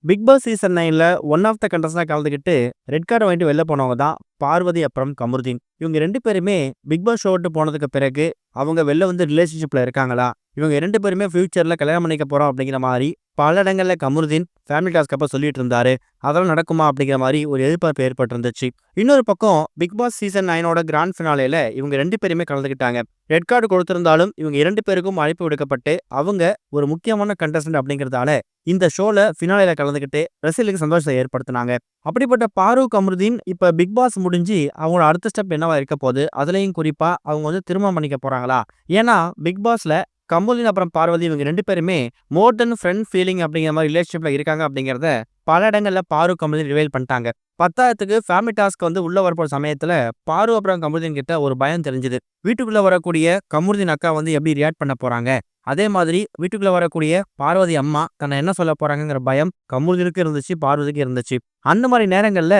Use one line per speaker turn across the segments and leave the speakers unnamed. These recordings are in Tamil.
பிக் பாஸ் சீசன் 9ல ஒன் ஆஃப் த கண்டஸ்டன்டா கலந்துக்கிட்டு ரெட் கார்ட் வாங்கிட்டு வெளில போனவங்க தான் பார்வதி அப்புறம் கமருதீன். இவங்க 2 பேருமே பிக் பாஸ் ஷோ விட்டு போனதுக்கு பிறகு அவங்க வெளில வந்து ரிலேஷன்ஷிப்ல இருக்காங்களா? இவங்க 2 பேருமே ஃபியூச்சர்ல கல்யாணம் பண்ணிக்க போறோம் அப்படிங்கிற மாரி பல இடங்கள்ல கமருதீன் ஃபேமிலி டாஸ்க் அப்ப சொல்லிட்டு இருந்தாரு. அதெல்லாம் நடக்குமா அப்படிங்கிற மாரி ஒரு எதிர்பார்ப்பு ஏற்பட்டிருந்துச்சு. இன்னொரு பக்கம் பிக் பாஸ் சீசன் 9ஓட கிராண்ட் ஃபினாலேல இவங்க 2 பேருமே கலந்துக்கிட்டாங்க. ரெட் கார்டு கொடுத்திருந்தாலும் இவங்க 2 பேருக்கும் அழைப்பு விடுக்கப்பட்டு அவங்க ஒரு முக்கியமான கண்டஸ்டன்ட் அப்படிங்கிறதால இந்த ஷோல ஃபினாலேல கலந்துக்கிட்டு ரசிகர்களுக்கு சந்தோஷத்தை ஏற்படுத்தினாங்க. அப்படிப்பட்ட பாரூக் அமருதீன் இப்ப பிக் பாஸ் முடிஞ்சு அவங்களோட அடுத்த ஸ்டெப் என்னவா இருக்க போகுது? அதுலயும் குறிப்பா அவங்க வந்து திருமணம் பண்ணிக்க போறாங்களா? ஏன்னா பிக் பாஸ்ல கமருதீன் அப்புறம் பார்வதி இவங்க 2 பேருமே மோர் தென் ஃப்ரெண்ட் ஃபீலிங் அப்படிங்கிற மாதிரி ரிலேஷன்ஷிப்ல இருக்காங்க அப்படிங்கிறத பல இடங்கள்ல பாரூக் கமருதீன் ரிவீல் பண்ணிட்டாங்க. பத்தாயிரத்துக்கு ஃபேமிலி டாஸ்க் வந்து உள்ள வரப்போற சமயத்துல பாரு அப்புறம் கமருதீன் கிட்ட ஒரு பயம் தெரிஞ்சது. வீட்டுக்குள்ள வரக்கூடிய கமருதீன் அக்கா வந்து எப்படி ரியாக்ட் பண்ண போறாங்க? அதே மாதிரி வீட்டுக்குள்ள வரக்கூடிய பார்வதி அம்மா தன்னை என்ன சொல்ல போறாங்கங்கிற பயம் கமருதீனுக்கு இருந்துச்சு, பார்வதிக்கு இருந்துச்சு. அந்த மாதிரி நேரங்கள்ல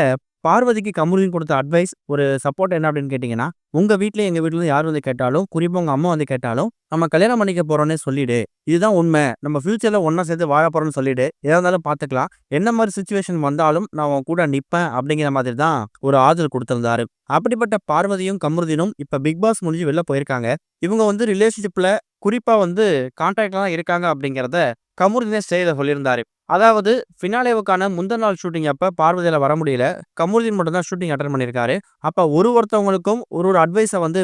பார்வதிக்கு கமருதீன் கொடுத்த அட்வைஸ் ஒரு சப்போர்ட் என்ன அப்படின்னு கேட்டீங்கன்னா, உங்க வீட்லயும் எங்க வீட்லயும் யார் வந்து கேட்டாலும், குறிப்பா உங்க அம்மா வந்து கேட்டாலும், நம்ம கல்யாணம் பண்ணிக்க போறோம்னே சொல்லிடு. இதுதான் உண்மை. நம்ம ஃபியூச்சர்ல ஒண்ணா சேர்ந்து வாழ போறோம்னு சொல்லிடு. எதா இருந்தாலும் பார்த்துக்கலாம். என்ன மாதிரி சிச்சுவேஷன் வந்தாலும் நான் உன் கூட நிப்பேன் அப்படிங்கிற மாதிரி தான் ஒரு ஆறுதல் கொடுத்திருந்தாரு. அப்படிப்பட்ட பார்வதியும் கமருதீனும் இப்ப பிக் பாஸ் முடிஞ்சு வெளில போயிருக்காங்க. இவங்க வந்து ரிலேஷன்ஷிப்ல குறிப்பா வந்து கான்டாக்ட்ல தான் இருக்காங்க அப்படிங்கிறத கமருதீனே ஸ்டேஜ்ல சொல்லியிருந்தாரு. அதாவது ஃபினாலேவுக்கான முந்தின நாள் ஷூட்டிங் அப்ப பார்வதியால வர முடியல. கமருதீன் மட்டும் தான் ஷூட்டிங் அட்டெண்ட் பண்ணியிருக்காரு. அப்ப ஒருத்தவங்களுக்கும் ஒரு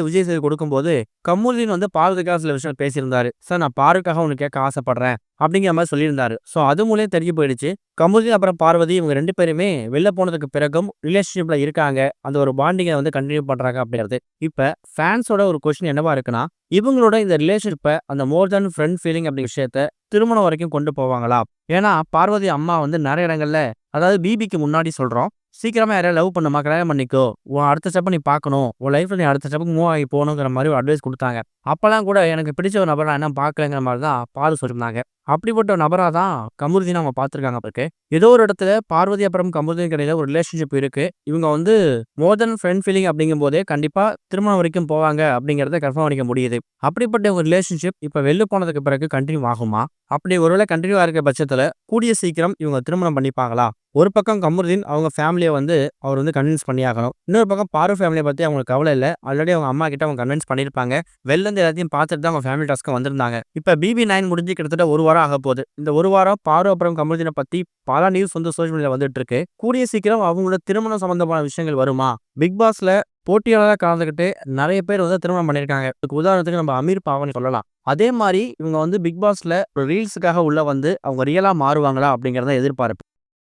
விஜய் சேது கொடுக்கும்போது, கமருதீன் வந்து பார்வதிக்காக சில விஷயம் பேசியிருந்தாரு. "சார் நான் பாருக்காக ஒண்ணு கேட்க ஆசைப்படுறேன்." அப்படிங்கிற மாரி சொல்லியிருந்தாரு. ஸோ அது மூலியம் தெரிஞ்சு போயிடுச்சு. கமருதீன் அப்புறம் பார்வதி இவங்க 2 பேருமே வெளில போனதுக்கு பிறகும் ரிலேஷன்ஷிப்ல இருக்காங்க. அந்த ஒரு பாண்டிங்க வந்து கன்டின்யூ பண்றாங்க அப்படிங்கிறது. இப்ப ஃபேன்ஸோட ஒரு கொஸ்டின் என்னவா இருக்குன்னா, இவங்களோட இந்த ரிலேஷன்ஷிப்ப அந்த மோர் தென் ஃப்ரெண்ட் ஃபீலிங் அப்படிங்கிற விஷயத்த திருமணம் வரைக்கும் கொண்டு போவாங்களா? ஏன்னா பார்வதி அம்மா வந்து நெறைய இடங்கள்ல அதாவது பிபிக்கு முன்னாடி சொல்றோம். "சீக்கிரமா யாரையாவது லவ் பண்ணுமா, கல்யாணம் பண்ணிக்கோ. உன் அடுத்த ஸ்டெப்ப நீ பார்க்கணும். உன் லைஃப்ல நீ அடுத்த ஸ்டெப்புக்கு மூவ் ஆகி போகணுங்கிற" மாரி ஒரு அட்வைஸ் குடுத்தாங்க. அப்பலாம் கூட எனக்கு பிடிச்ச ஒரு நபர நான் இன்னும் பார்க்கலங்கிற மாரி தான் பாரு சொல்லியிருந்தாங்க. அப்படிப்பட்ட ஒரு நபரா தான் கமருதீன அவங்க பார்த்துருக்காங்க போல இருக்கு. ஏதோ ஒரு இடத்துல பார்வதி அப்புறம் கமருதீனுக்கு இடையில ஒரு ரிலேஷன்ஷிப் இருக்கு. இவங்க வந்து மோர் தென் ஃப்ரெண்ட் ஃபீலிங் அப்படிங்கும்போதே கண்டிப்பா திருமணம் வரைக்கும் போவாங்க அப்படிங்கிறத கன்ஃபார்ம் பண்ணிக்க முடியுது. அப்படிப்பட்ட ஒரு ரிலேஷன்ஷிப் இப்ப வெளில போனதுக்கு பிறகு கன்டின்யூ ஆகுமா? அப்படி ஒருவேளை கன்டின்யூ ஆகிற பட்சத்துல கூடிய சீக்கிரம் இவங்க திருமணம் பண்ணிப்பாங்களா? ஒரு பக்கம் கமருதீன் அவங்க ஃபேமிலிய வந்து அவர் வந்து கன்வின்ஸ் பண்ணியாகணும். இன்னொரு பக்கம் பாரு ஃபேமிலிய பத்தி அவங்களுக்கு கவலை இல்ல. ஆல்ரெடி அவங்க அம்மா கிட்ட அவங்க கன்வின்ஸ் பண்ணியிருப்பாங்க. வெளில இருந்து எல்லாத்தையும் பார்த்துட்டு தான் அவங்க ஃபேமிலி டாஸ்க்கு வந்திருந்தாங்க. இப்ப BB9 முடிஞ்சு கிட்டத்தட்ட 1 வாரம் ஆகப்போகுது. இந்த 1 வாரம் பாரு அப்புறம் கமருதீன பத்தி பல நியூஸ் வந்து சோசியல் மீடியால வந்துட்டு இருக்கு. கூடிய சீக்கிரம் அவங்களோட திருமணம் சம்பந்தமான விஷயங்கள் வருமா? பிக் பாஸ்ல போட்டியாளரா கலந்துக்கிட்டு நெறைய பேர் வந்து திருமணம் பண்ணியிருக்காங்க. இதுக்கு உதாரணத்துக்கு நம்ம அமீர் பாவனி சொல்லலாம். அதே மாரி இவங்க வந்து பிக் பாஸ்ல ஒரு ரீல்ஸுக்காக உள்ள வந்து அவங்க ரியலா மாறுவாங்களா? அப்படிங்கிறது தான் எதிர்பார்ப்பு.